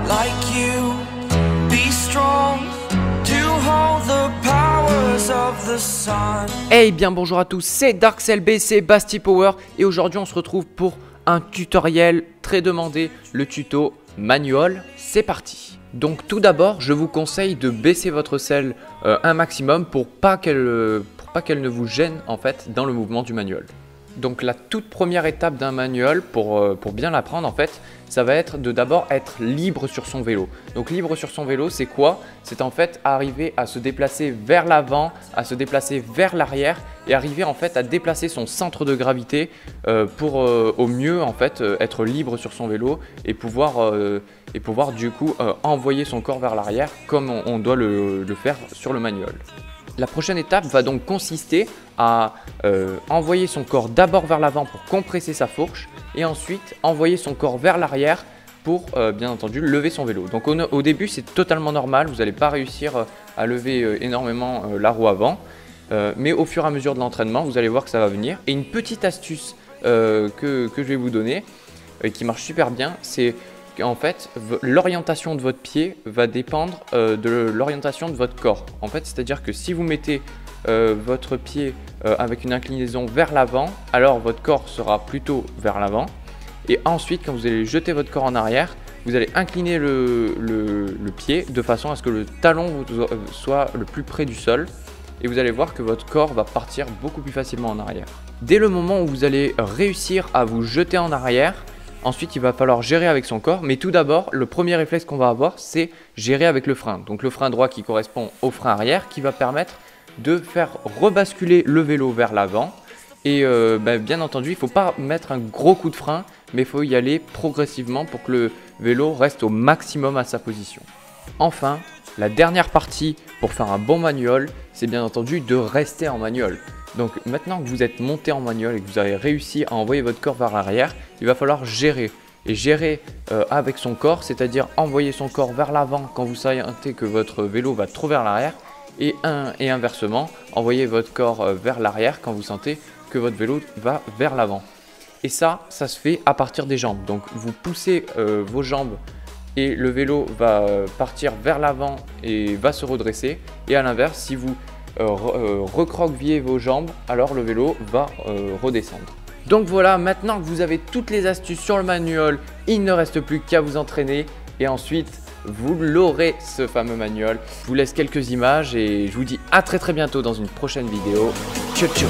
like you. Be strong to hold the powers of the sun. Eh bien bonjour à tous, c'est DarkCellB, c'est Basti Power et aujourd'hui on se retrouve pour un tutoriel très demandé, le tuto manual. C'est parti. Donc tout d'abord, je vous conseille de baisser votre selle un maximum pour pas qu'elle ne vous gêne en fait dans le mouvement du manual. Donc la toute première étape d'un manual pour bien l'apprendre en fait, ça va être de d'abord être libre sur son vélo. Donc libre sur son vélo, c'est quoi? C'est en fait arriver à se déplacer vers l'avant, à se déplacer vers l'arrière et arriver en fait à déplacer son centre de gravité pour au mieux en fait être libre sur son vélo et pouvoir du coup envoyer son corps vers l'arrière comme on doit le faire sur le manual. La prochaine étape va donc consister à envoyer son corps d'abord vers l'avant pour compresser sa fourche et ensuite envoyer son corps vers l'arrière pour bien entendu lever son vélo. Donc au début c'est totalement normal, vous n'allez pas réussir à lever énormément la roue avant, mais au fur et à mesure de l'entraînement vous allez voir que ça va venir. Et une petite astuce que je vais vous donner qui marche super bien, c'est en fait, l'orientation de votre pied va dépendre de l'orientation de votre corps. En fait, c'est-à-dire que si vous mettez votre pied avec une inclinaison vers l'avant, alors votre corps sera plutôt vers l'avant. Et ensuite, quand vous allez jeter votre corps en arrière, vous allez incliner le pied de façon à ce que le talon soit le plus près du sol. Et vous allez voir que votre corps va partir beaucoup plus facilement en arrière. Dès le moment où vous allez réussir à vous jeter en arrière, ensuite, il va falloir gérer avec son corps, mais tout d'abord, le premier réflexe qu'on va avoir, c'est gérer avec le frein. Donc le frein droit qui correspond au frein arrière, qui va permettre de faire rebasculer le vélo vers l'avant. Et bien entendu, il ne faut pas mettre un gros coup de frein, mais il faut y aller progressivement pour que le vélo reste au maximum à sa position. Enfin, la dernière partie pour faire un bon manual, c'est bien entendu de rester en manual. Donc maintenant que vous êtes monté en manual et que vous avez réussi à envoyer votre corps vers l'arrière, il va falloir gérer. Et gérer avec son corps, c'est-à-dire envoyer son corps vers l'avant quand vous sentez que votre vélo va trop vers l'arrière et inversement, envoyer votre corps vers l'arrière quand vous sentez que votre vélo va vers l'avant. Et ça se fait à partir des jambes. Donc vous poussez vos jambes et le vélo va partir vers l'avant et va se redresser. Et à l'inverse, si vous recroquevillez vos jambes, alors le vélo va redescendre. Donc voilà, maintenant que vous avez toutes les astuces sur le manual, il ne reste plus qu'à vous entraîner et ensuite vous l'aurez ce fameux manual. Je vous laisse quelques images et je vous dis à très bientôt dans une prochaine vidéo. Ciao ciao.